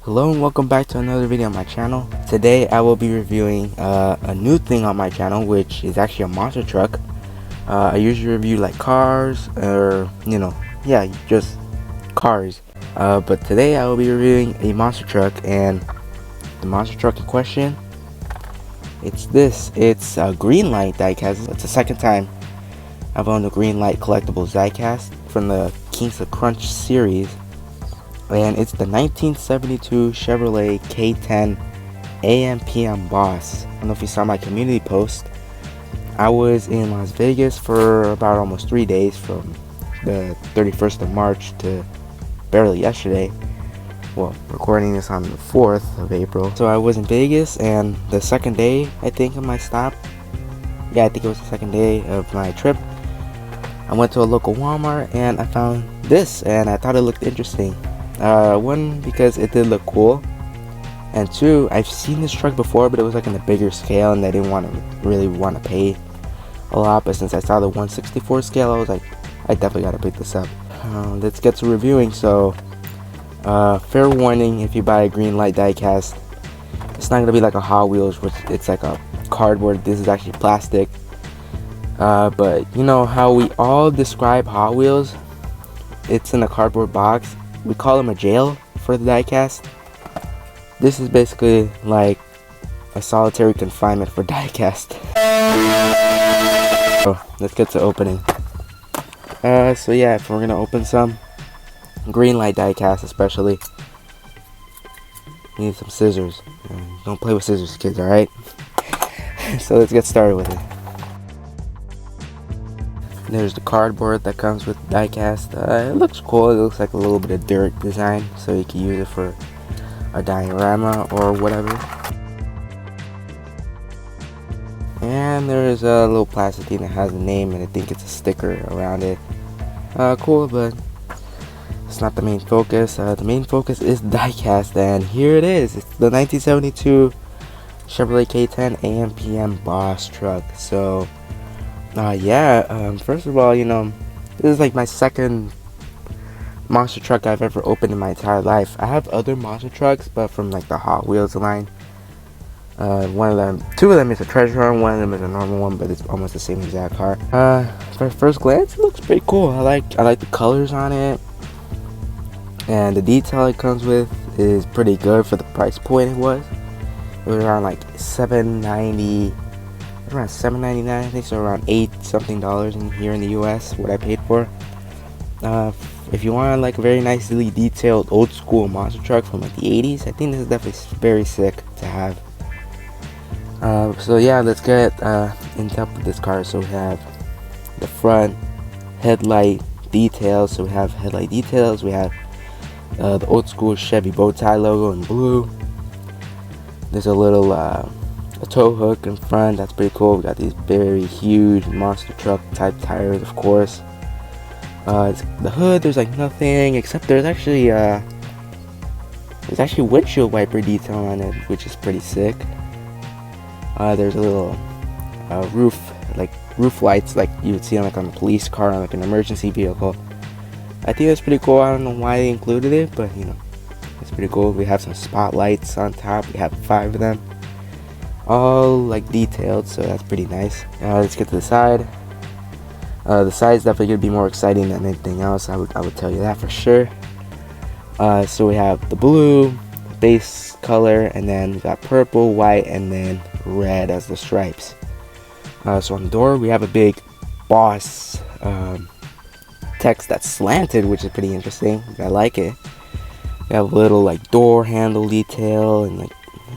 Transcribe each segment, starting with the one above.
Hello and welcome back to another video on my channel. Today I will be reviewing a new thing on my channel, which is actually a monster truck. I usually review like cars or just cars, but today I will be reviewing a monster truck, and the monster truck in question, it's a green light diecast. It's the second time I've owned a green light collectibles diecast from the Kings of Crunch series. And it's the 1972 Chevrolet K10 AMPM Boss. I don't know if you saw my community post. I was in Las Vegas for about almost 3 days, from the 31st of March to barely yesterday. Well, recording this on the 4th of April. So I was in Vegas, and the second day, I think, of my stop. Yeah, I think it was the second day of my trip. I went to a local Walmart and I found this, and I thought it looked interesting. One, because it did look cool, and two, I've seen this truck before, but it was like in a bigger scale, and I didn't really want to pay a lot. But since I saw the 1/64 scale, I was like, I definitely gotta pick this up. Let's get to reviewing. So, fair warning: if you buy a green light diecast, it's not gonna be like a Hot Wheels, which it's like a cardboard. This is actually plastic. But you know how we all describe Hot Wheels? It's in a cardboard box. We call them a jail for the diecast. This is basically like a solitary confinement for diecast. So let's get to opening. So yeah, if we're gonna open some green light diecast, especially, you need some scissors. Don't play with scissors, kids. All right. So let's get started with it. There's the cardboard that comes with diecast. It looks cool. It looks like a little bit of dirt design, so you can use it for a diorama or whatever. And there's a little plastic thing that has a name, and I think it's a sticker around it. Cool, but it's not the main focus. The main focus is diecast, and here it is. It's the 1972 Chevrolet K10 AMPM Boss truck. So first of all, this is like my second monster truck I've ever opened in my entire life. I have other monster trucks, but from like the Hot Wheels line. Two of them is a treasure hunt, one of them is a normal one, but it's almost the same exact car. For first glance, it looks pretty cool. I like the colors on it, and the detail it comes with is pretty good for the price point it was. It was around like $7.90. Around $7.99, I think, so around $8 something in here in the US, what I paid for. If you want like a very nicely detailed old school monster truck from like the 80s, I think this is definitely very sick to have. So yeah, let's get in depth with this car. So we have the front headlight details. So we have headlight details. We have the old school Chevy bow tie logo in blue. There's a little a tow hook in front. That's pretty cool. We got these very huge monster truck type tires, of course. The hood, there's like nothing except there's actually windshield wiper detail on it, which is pretty sick. There's a little roof lights like you would see on a police car, on like an emergency vehicle. I think that's pretty cool. I don't know why they included it, but it's pretty cool. We have some spotlights on top. We have 5 of them, all like detailed, so that's pretty nice. Let's get to the side. The side's definitely gonna be more exciting than anything else. I would tell you that for sure. So we have the blue base color, and then we got purple, white, and then red as the stripes. So on the door we have a big Boss text that's slanted, which is pretty interesting. I like it. We have a little like door handle detail, and like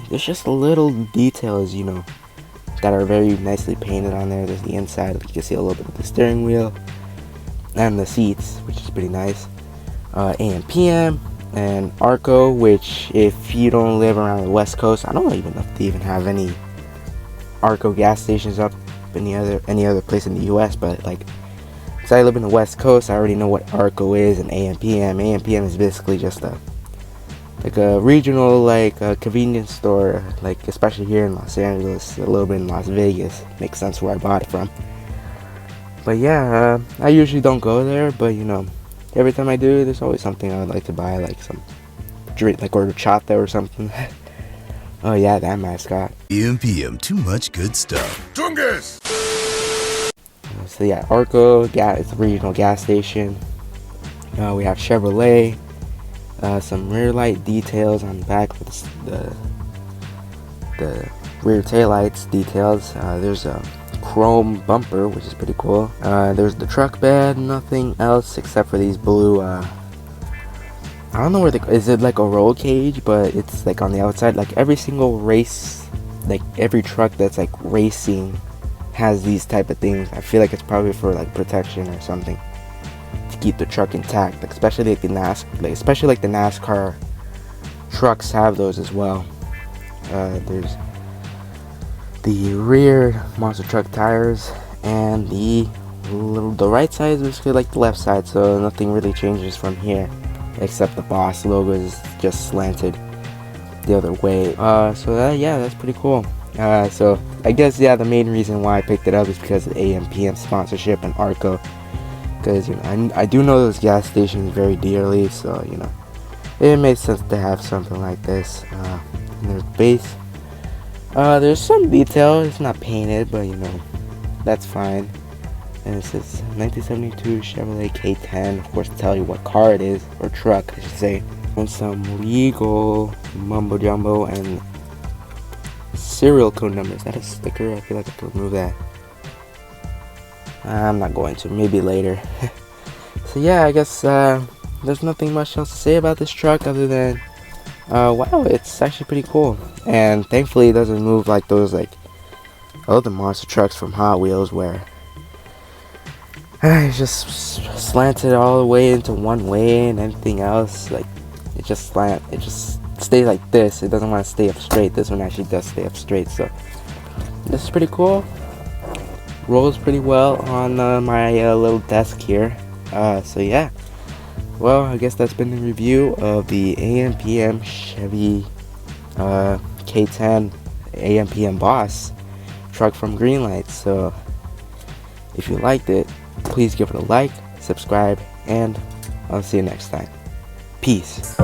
there's just little details, that are very nicely painted on there. There's the inside, you can see a little bit of the steering wheel and the seats, which is pretty nice. AMPM and Arco, which if you don't live around the West Coast, I don't even know if they even have any Arco gas stations up in any other place in the US, but like, since I live in the West Coast, I already know what Arco is and AMPM. AMPM is basically just a regional convenience store, like especially here in Los Angeles, a little bit in Las Vegas. Makes sense where I bought it from. But yeah, I usually don't go there, but every time I do, there's always something I would like to buy, like some drink, like horchata or something. Oh yeah, that mascot. AMPM, too much good stuff. Tungus! So yeah, Arco, it's a regional gas station. We have Chevrolet. Some rear light details on the back with the rear taillights details. There's a chrome bumper, which is pretty cool. There's the truck bed, nothing else except for these blue, I don't know is it like a roll cage, but it's like on the outside. Like every single race, like every truck that's like racing has these type of things. I feel like it's probably for like protection or something, to keep the truck intact, like especially like the NASCAR trucks have those as well. There's the rear monster truck tires, and the right side is basically like the left side, so nothing really changes from here except the Boss logo is just slanted the other way. Yeah, that's pretty cool. So I guess, yeah, the main reason why I picked it up is because of AMPM sponsorship and Arco, because I do know those gas stations very dearly, so it makes sense to have something like this. And there's base. There's some detail. It's not painted, but that's fine. And it says 1972 Chevrolet K10. Of course, tell you what car it is, or truck, I should say. And some legal mumbo jumbo and serial code number. Is that a sticker? I feel like I can remove that. I'm not going to. Maybe later. So yeah, I guess there's nothing much else to say about this truck other than wow, it's actually pretty cool. And thankfully it doesn't move like those other monster trucks from Hot Wheels where it's just slanted all the way into one way, and everything else it just stays like this. It doesn't want to stay up straight. This one actually does stay up straight, so this is pretty cool. Rolls pretty well on my little desk here. So yeah, well, I guess that's been the review of the AMPM Chevy K10 AMPM Boss truck from Greenlight. So if you liked it, please give it a like, subscribe, and I'll see you next time. Peace.